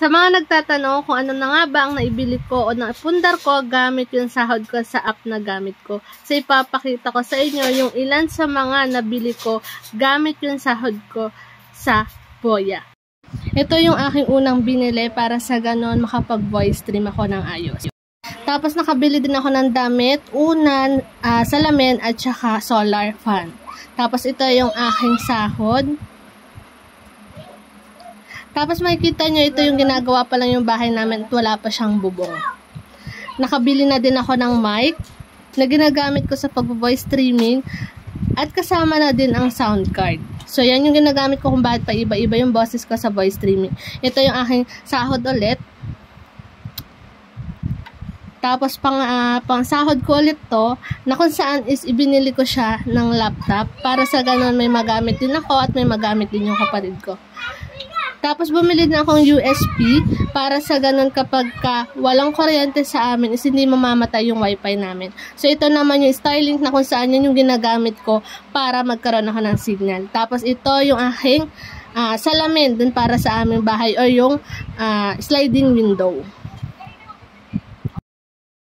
Sa mga nagtatanong kung ano na nga ba ang naibili ko o naipundar ko gamit yung sahod ko sa app na gamit ko. So ipapakita ko sa inyo yung ilan sa mga nabili ko gamit yung sahod ko sa Voya. Ito yung aking unang binili para sa ganon makapag-voice stream ako ng ayos. Tapos nakabili din ako ng damit, unan, salamin at saka solar fan. Tapos ito yung aking sahod. Tapos makikita nyo, ito yung ginagawa pa lang yung bahay namin at wala pa siyang bubong. Nakabili na din ako ng mic na ginagamit ko sa pag-voice streaming at kasama na din ang sound card. So yan yung ginagamit ko kung bakit pa iba-iba yung boses ko sa voice streaming. Ito yung aking sahod ulit. Tapos pang sahod ko ulit to na kung saan is ibinili ko siya ng laptop para sa ganun may magamit din ako at may magamit din yung kapatid ko. Tapos bumili din akong USB para sa ganun kapag walang kuryente sa amin is hindi mamamatay yung wifi namin. So ito naman yung Starlink na kung saan yun yung ginagamit ko para magkaroon ako ng signal. Tapos ito yung aking salamin dun para sa aming bahay o yung sliding window.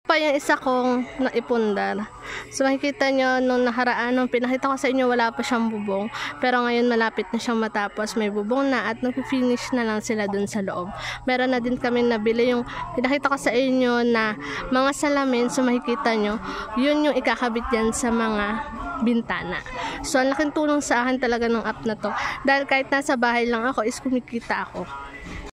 Pa yung isa kong naipundar. So makikita nyo nung nakaraan, nung pinakita ko sa inyo wala pa siyang bubong, pero ngayon malapit na siyang matapos, may bubong na at nag-finish na lang sila dun sa loob. Meron na din kami nabili yung pinakita ko sa inyo na mga salamin. So makikita nyo yun yung ikakabit yan sa mga bintana. So ang laking tulong sa akin talaga ng app na to dahil kahit nasa bahay lang ako is kumikita ako.